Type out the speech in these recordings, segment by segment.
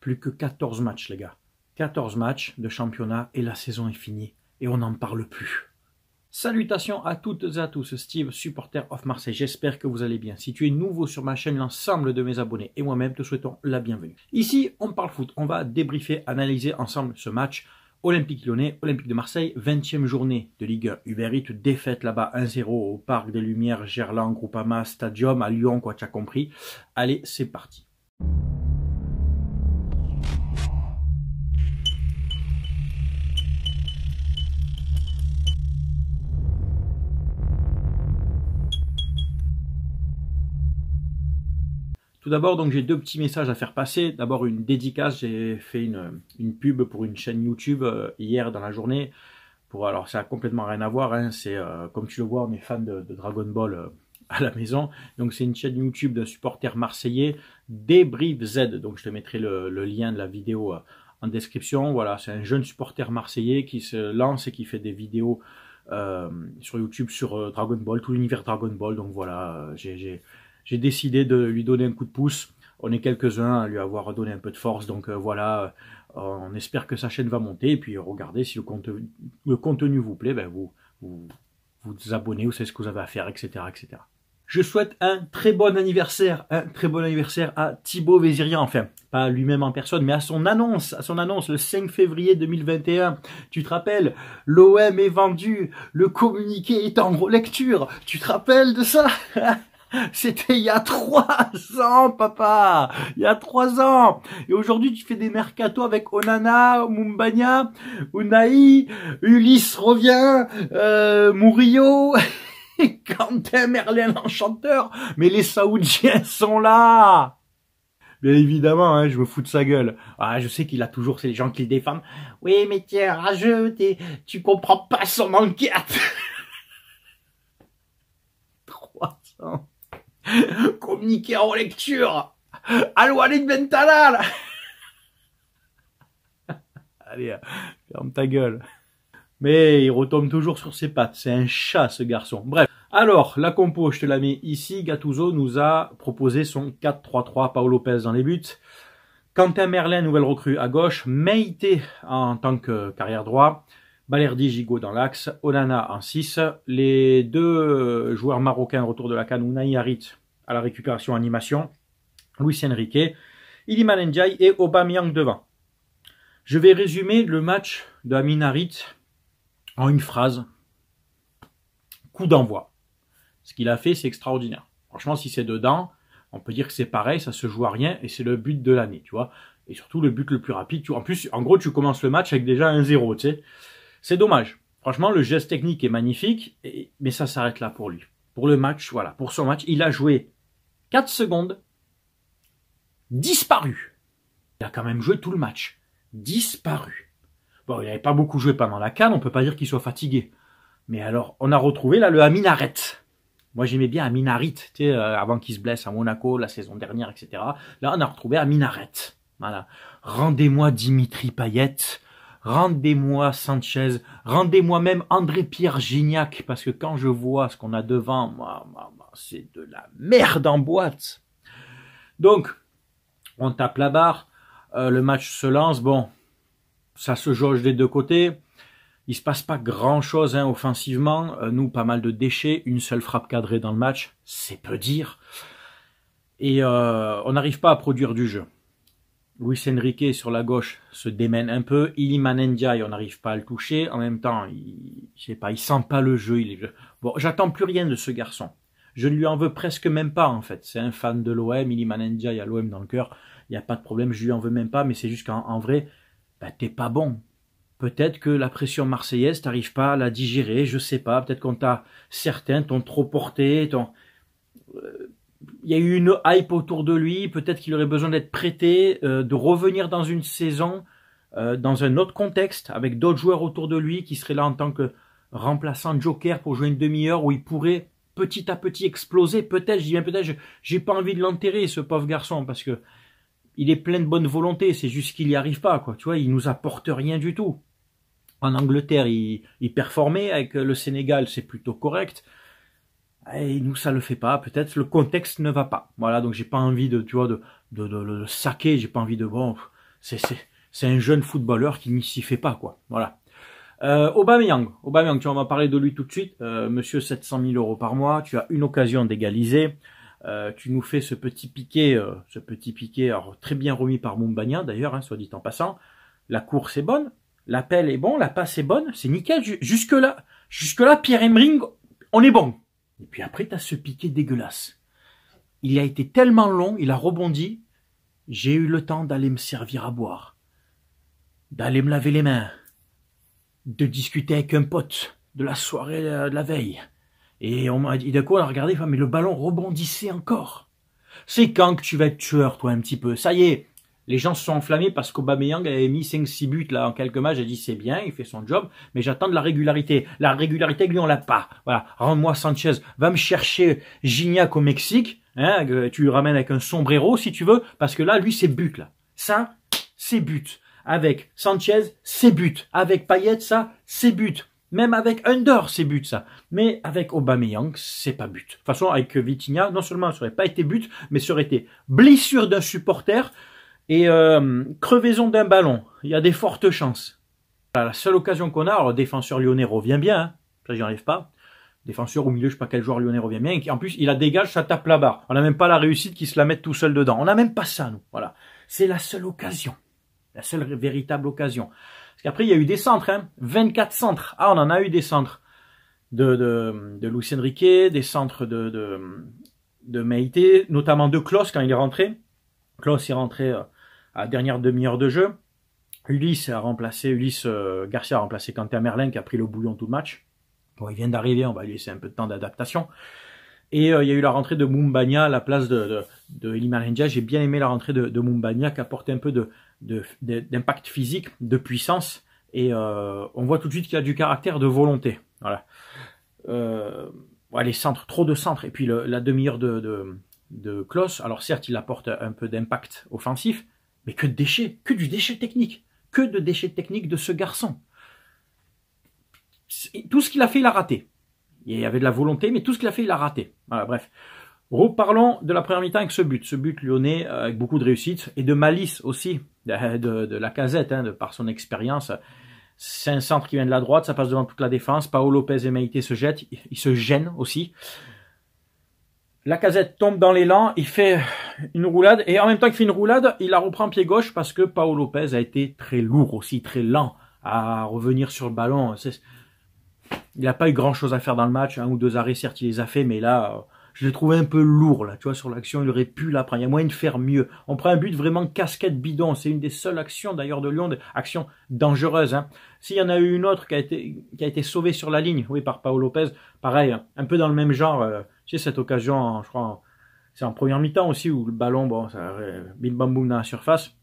Plus que 14 matchs, les gars. 14 matchs de championnat et la saison est finie. Et on n'en parle plus. Salutations à toutes et à tous, Steve, supporter of Marseille. J'espère que vous allez bien. Si tu es nouveau sur ma chaîne, l'ensemble de mes abonnés et moi-même te souhaitons la bienvenue. Ici, on parle foot. On va débriefer, analyser ensemble ce match. Olympique Lyonnais, Olympique de Marseille, 20e journée de Ligue 1. Uber Eats, défaite là-bas 1-0 au Parc des Lumières, Gerland, Groupama, Stadium, à Lyon, quoi, tu as compris. Allez, c'est parti. Tout d'abord, donc j'ai deux petits messages à faire passer. D'abord une dédicace, j'ai fait une pub pour une chaîne YouTube hier dans la journée. Alors ça a complètement rien à voir, hein. C'est comme tu le vois, on est fan de Dragon Ball à la maison. Donc c'est une chaîne YouTube d'un supporter marseillais, Débrief Z. Donc je te mettrai le lien de la vidéo en description. Voilà, c'est un jeune supporter marseillais qui se lance et qui fait des vidéos sur YouTube sur Dragon Ball, tout l'univers Dragon Ball. Donc voilà, j'ai décidé de lui donner un coup de pouce. On est quelques-uns à lui avoir donné un peu de force. Donc voilà, on espère que sa chaîne va monter. Et puis regardez, si le contenu vous plaît, ben vous abonnez, vous savez ce que vous avez à faire, etc., etc. Je souhaite un très bon anniversaire à Thibaut Vézirian, enfin, pas lui-même en personne, mais à son annonce le 5 février 2021. Tu te rappelles, l'OM est vendu, le communiqué est en relecture. Tu te rappelles de ça? C'était il y a 3 ans, papa. Il y a 3 ans. Et aujourd'hui, tu fais des mercatos avec Onana, Mumbagna, Unai, Ulysse revient, Murillo, Quentin Merlin l'enchanteur. Mais les Saoudiens sont là. Bien évidemment, hein, je me fous de sa gueule. Ah, je sais qu'il a toujours ces gens qui le défendent. Oui, mais tu es rageux, tu comprends pas son enquête. 3 ans. Communiqué en lecture. Allô, Walid Bentalal. Allez, ferme ta gueule. Mais il retombe toujours sur ses pattes. C'est un chat, ce garçon. Bref. Alors, la compo, je te la mets ici. Gattuso nous a proposé son 4-3-3. Paolo Lopez dans les buts. Quentin Merlin, nouvelle recrue à gauche. Meïté en tant que carrière droit. Balerdi, Gigot dans l'axe, Onana en 6. Les deux joueurs marocains retour de la CAN, Unai Harit à la récupération animation, Luis Enrique, Iliman Ndiaye et Aubameyang devant. Je vais résumer le match de Amin Harit en une phrase. Coup d'envoi. Ce qu'il a fait, c'est extraordinaire. Franchement, si c'est dedans, on peut dire que c'est pareil, ça se joue à rien et c'est le but de l'année, tu vois. Et surtout le but le plus rapide. En plus, en gros, tu commences le match avec déjà 1-0, tu sais. C'est dommage. Franchement, le geste technique est magnifique, mais ça s'arrête là pour lui. Pour le match, voilà, pour son match, il a joué 4 secondes, disparu. Il a quand même joué tout le match. Disparu. Bon, il n'avait pas beaucoup joué pendant la CAN, on peut pas dire qu'il soit fatigué. Mais alors, on a retrouvé là le Amin Harit. Moi, j'aimais bien Amin Harit, tu sais, avant qu'il se blesse à Monaco, la saison dernière, etc. Là, on a retrouvé Amin Harit. Voilà. Rendez-moi Dimitri Payet. Rendez-moi Sanchez, rendez-moi même André-Pierre Gignac, parce que quand je vois ce qu'on a devant, c'est de la merde en boîte. Donc, on tape la barre, le match se lance, bon, ça se jauge des deux côtés, il se passe pas grand-chose hein, offensivement, nous, pas mal de déchets, une seule frappe cadrée dans le match, c'est peu dire, et on n'arrive pas à produire du jeu. Luis Enrique sur la gauche se démène un peu. Iliman Ndiaye, on n'arrive pas à le toucher. En même temps, je sais pas, il sent pas le jeu. Bon, j'attends plus rien de ce garçon. Je ne lui en veux presque même pas, en fait. C'est un fan de l'OM. Iliman Ndiaye a l'OM dans le cœur. Il n'y a pas de problème. Je lui en veux même pas. Mais c'est juste qu'en vrai, bah, t'es pas bon. Peut-être que la pression marseillaise, t'arrives pas à la digérer. Je sais pas. Peut-être qu'on certains t'ont trop porté. Il y a eu une hype autour de lui, peut-être qu'il aurait besoin d'être prêté, de revenir dans une saison, dans un autre contexte, avec d'autres joueurs autour de lui, qui seraient là en tant que remplaçant joker pour jouer une demi-heure, où il pourrait petit à petit exploser. Peut-être, je dis bien peut-être, j'ai pas envie de l'enterrer, ce pauvre garçon, parce que il est plein de bonne volonté, c'est juste qu'il n'y arrive pas, quoi. Tu vois, il nous apporte rien du tout. En Angleterre, il performait, avec le Sénégal, c'est plutôt correct. Et nous, ça le fait pas. Peut-être le contexte ne va pas. Voilà, donc j'ai pas envie de, tu vois, de le saquer. J'ai pas envie de bon. C'est un jeune footballeur qui n'y s'y fait pas, quoi. Voilà. Aubameyang, tu vas m'en parler de lui tout de suite. Monsieur 700 000 € par mois, tu as une occasion d'égaliser. Tu nous fais ce petit piqué, alors, très bien remis par Moumbagna d'ailleurs, hein, soit dit en passant. La course est bonne, l'appel est bon, la passe est bonne, c'est nickel. Jusque là, Pierre-Emerick, on est bon. Et puis après, tu as ce piqué dégueulasse. Il a été tellement long, il a rebondi. J'ai eu le temps d'aller me servir à boire, d'aller me laver les mains, de discuter avec un pote de la soirée de la veille. Et on m'a dit, d'un coup, on a regardé, mais le ballon rebondissait encore. C'est quand que tu vas être tueur, toi, un petit peu. Ça y est, les gens se sont enflammés parce qu'Aubameyang avait mis 5-6 buts là en quelques matchs. J'ai dit, c'est bien, il fait son job, mais j'attends de la régularité. La régularité, lui, on l'a pas. Voilà, rends-moi Sanchez, va me chercher Gignac au Mexique, hein, tu le ramènes avec un sombrero si tu veux, parce que là, lui, c'est but, là. Ça, c'est but. Avec Sanchez, c'est but. Avec Payet, ça, c'est but. Même avec Under, c'est but, ça. Mais avec Aubameyang, c'est pas but. De toute façon, avec Vitinha, non seulement ça aurait pas été but, mais ça aurait été blessure d'un supporter et crevaison d'un ballon. Il y a des fortes chances. Voilà, la seule occasion qu'on a, alors le défenseur lyonnais revient bien, hein, ça j'y enlève pas. Défenseur au milieu, je sais pas quel joueur lyonnais revient bien. Et en plus, il la dégage, ça tape la barre. On n'a même pas la réussite qui se la mette tout seul dedans. On n'a même pas ça, nous. Voilà. C'est la seule occasion. La seule véritable occasion. Parce qu'après, il y a eu des centres, hein. 24 centres. Ah, on en a eu des centres de Luis Enrique, des centres de Meite, notamment de Klose quand il est rentré. Klose est rentré à la dernière demi-heure de jeu. Garcia a remplacé Quentin Merlin qui a pris le bouillon tout le match. Bon, il vient d'arriver, on va lui laisser un peu de temps d'adaptation. Et il y a eu la rentrée de Moumbagna à la place de Iliman Ndiaye. J'ai bien aimé la rentrée de Moumbagna qui apporte un peu d'impact physique, de puissance. Et on voit tout de suite qu'il a du caractère, de volonté. Voilà. Ouais, les centres, trop de centres. Et puis la demi-heure de Klose. Alors certes, il apporte un peu d'impact offensif, mais que de déchets, que du déchet technique. Que de déchets techniques de ce garçon. Tout ce qu'il a fait, il a raté. Il y avait de la volonté, mais tout ce qu'il a fait, il a raté. Voilà, bref. Reparlons de la première mi-temps avec ce but lyonnais avec beaucoup de réussite et de malice aussi de Lacazette, hein, par son expérience. C'est un centre qui vient de la droite, ça passe devant toute la défense. Paolo Lopez et Meite se jettent, ils se gênent aussi. Lacazette tombe dans l'élan, il fait une roulade et en même temps qu'il fait une roulade, il la reprend pied gauche parce que Paolo Lopez a été très lourd aussi, très lent à revenir sur le ballon. Il n'a pas eu grand chose à faire dans le match, un ou deux arrêts, certes, il les a fait, mais là, je l'ai trouvé un peu lourd, là, tu vois, sur l'action, il aurait pu la prendre. Il y a moyen de faire mieux. On prend un but vraiment casquette bidon. C'est une des seules actions, d'ailleurs, de Lyon, action dangereuse, hein. S'il y en a eu une autre qui a été sauvée sur la ligne, oui, par Paolo Lopez, pareil, un peu dans le même genre, tu sais, cette occasion, je crois, c'est en première mi-temps aussi, où le ballon, bon, ça, bim bam boum dans la surface.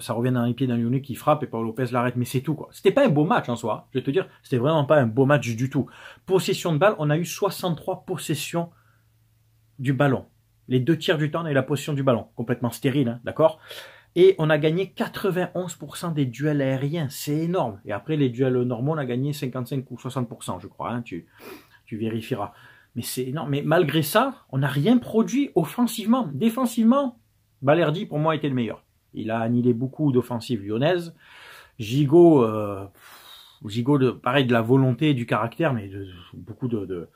Ça revient dans les pieds d'un Lyonnais qui frappe et Paolo Lopez l'arrête, mais c'est tout, quoi. C'était pas un beau match en soi, je vais te dire, c'était vraiment pas un beau match du tout. Possession de balle, on a eu 63 possessions du ballon. Les 2 tiers du temps, on a eu la possession du ballon, complètement stérile, hein, d'accord. Et on a gagné 91% des duels aériens, c'est énorme. Et après, les duels normaux, on a gagné 55 ou 60%, je crois, hein, tu vérifieras. Mais c'est énorme. Mais malgré ça, on n'a rien produit offensivement. Défensivement, Balerdi, pour moi, était le meilleur. Il a annihilé beaucoup d'offensives lyonnaises. Gigot, pareil, de la volonté et du caractère, mais beaucoup de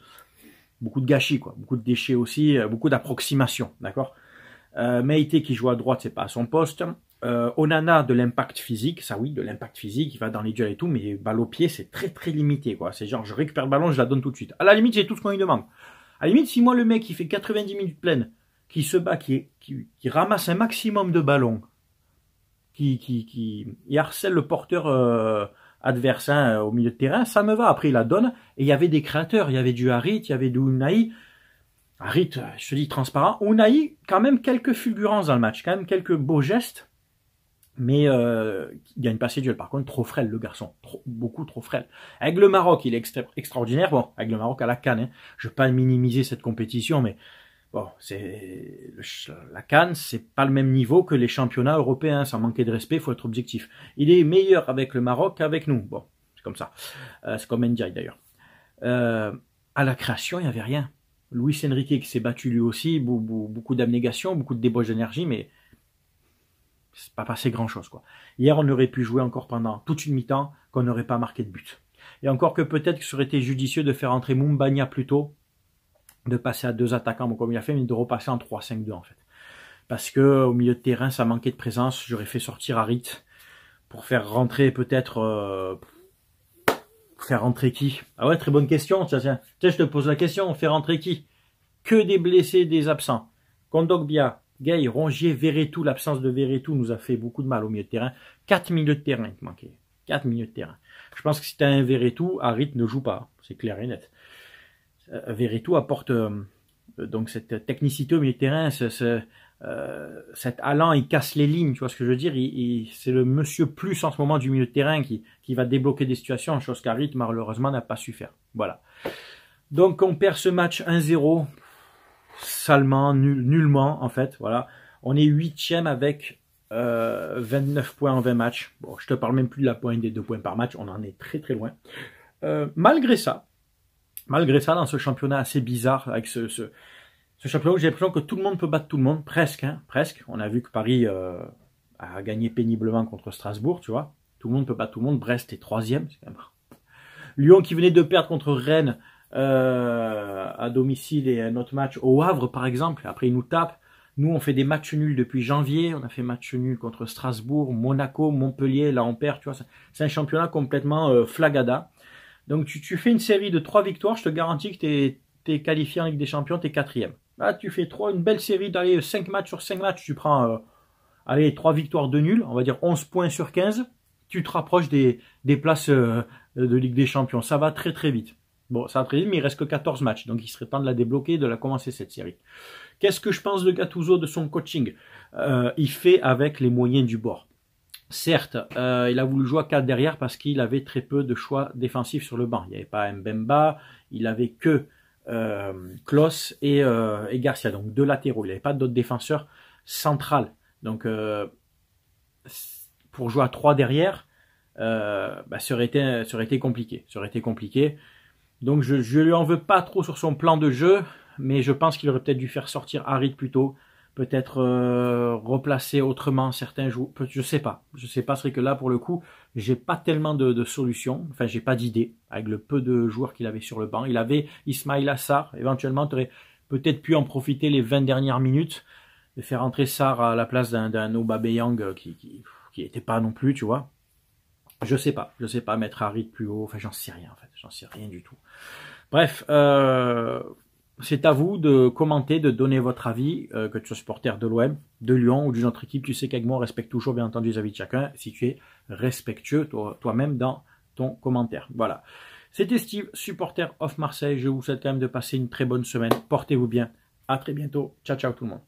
gâchis, quoi. Beaucoup de déchets aussi, beaucoup d'approximations, d'accord. Meite qui joue à droite, c'est pas à son poste. Onana, de l'impact physique, ça oui, de l'impact physique, il va dans les duels et tout, mais balle au pied, c'est très très limité, quoi. C'est genre, je récupère le ballon, je la donne tout de suite. À la limite, c'est tout ce qu'on lui demande. À la limite, si moi, le mec, qui fait 90 minutes pleines, qui se bat, qui ramasse un maximum de ballons, qui harcèle le porteur adverse, hein, au milieu de terrain, ça me va. Après, il la donne. Et il y avait des créateurs. Il y avait du Harit, il y avait du Unai. Harit, je te dis transparent. Unai, quand même quelques fulgurances dans le match. Quand même quelques beaux gestes. Mais il gagne pas ses duels. Par contre, trop frêle, le garçon. Beaucoup trop frêle. Avec le Maroc, il est extraordinaire. Bon, avec le Maroc à la CAN. Hein. Je vais pas minimiser cette compétition, mais bon, la CAN, c'est pas le même niveau que les championnats européens, sans manquer de respect, il faut être objectif. Il est meilleur avec le Maroc qu'avec nous. Bon, c'est comme ça. C'est comme Ndiaye d'ailleurs. À la création, il n'y avait rien. Luis Enrique qui s'est battu lui aussi, beaucoup d'abnégation, beaucoup de débauche d'énergie, mais c'est pas passé grand-chose, quoi. Hier, on aurait pu jouer encore pendant toute une mi-temps, qu'on n'aurait pas marqué de but. Et encore que peut-être que ça aurait été judicieux de faire entrer Mumbagna plus tôt, de passer à 2 attaquants, comme il a fait, mais de repasser en 3-5-2, en fait. Parce que au milieu de terrain, ça manquait de présence. J'aurais fait sortir Harit pour faire rentrer peut-être... faire rentrer qui? Ah ouais, très bonne question. Tiens, je te pose la question. Faire rentrer qui? Que des blessés, des absents. Kondogbia, Gay, Rongier, Verretou. L'absence de Verretou nous a fait beaucoup de mal au milieu de terrain. 4 milieux de terrain qui manquaient. 4 milieux de terrain. Je pense que si tu as un Verretou, Harit ne joue pas. C'est clair et net. Verretou apporte donc cette technicité au milieu de terrain, cet allant, il casse les lignes, tu vois ce que je veux dire, c'est le monsieur plus en ce moment du milieu de terrain qui va débloquer des situations, chose qu'Harit malheureusement n'a pas su faire. Voilà. Donc on perd ce match 1-0, salement, nullement en fait, voilà. On est 8e avec 29 points en 20 matchs. Bon, je te parle même plus de la pointe des 2 points par match, on en est très très loin. Malgré ça, dans ce championnat assez bizarre, avec ce championnat où j'ai l'impression que tout le monde peut battre tout le monde, presque, hein, presque. On a vu que Paris a gagné péniblement contre Strasbourg, tu vois. Tout le monde peut battre tout le monde. Brest est 3e, c'est quand même... Lyon qui venait de perdre contre Rennes à domicile et un autre match au Havre, par exemple. Après, ils nous tapent. Nous, on fait des matchs nuls depuis janvier. On a fait match nul contre Strasbourg, Monaco, Montpellier. Là, on perd, tu vois. C'est un championnat complètement flagada. Donc, tu fais une série de 3 victoires. Je te garantis que tu es qualifié en Ligue des Champions, tu es 4e. Là, tu fais une belle série d'aller 5 matchs sur 5 matchs. Tu prends 3 victoires de nul. On va dire 11 points sur 15. Tu te rapproches des places de Ligue des Champions. Ça va très très vite. Bon, ça va très vite, mais il reste que 14 matchs. Donc, il serait temps de la débloquer, de la commencer cette série. Qu'est-ce que je pense de Gattuso, de son coaching? Il fait avec les moyens du bord. Certes, il a voulu jouer à 4 derrière parce qu'il avait très peu de choix défensifs sur le banc. Il n'y avait pas Mbemba, il avait que Klos et Garcia, donc 2 latéraux. Il n'avait pas d'autres défenseurs centrales. Donc, pour jouer à 3 derrière, ça aurait été compliqué. Ça aurait été compliqué. Donc, je lui en veux pas trop sur son plan de jeu, mais je pense qu'il aurait peut-être dû faire sortir Harit plus tôt. Peut-être replacer autrement certains joueurs. Je sais pas. C'est vrai que là, pour le coup, j'ai pas tellement de solutions. Enfin, j'ai pas d'idée avec le peu de joueurs qu'il avait sur le banc. Il avait Ismaïla Sarr. Éventuellement, tu aurais peut-être pu en profiter les 20 dernières minutes de faire entrer Sarr à la place d'un Aubameyang qui était pas non plus, tu vois. Je sais pas. Mettre Harit plus haut. Enfin, j'en sais rien en fait. J'en sais rien du tout. Bref. C'est à vous de commenter, de donner votre avis, que tu sois supporter de l'OM, de Lyon ou d'une autre équipe. Tu sais qu'avec moi, on respecte toujours bien entendu les avis de chacun, si tu es respectueux toi-même dans ton commentaire. Voilà. C'était Steve, supporter of Marseille. Je vous souhaite quand même de passer une très bonne semaine. Portez-vous bien. À très bientôt. Ciao, ciao tout le monde.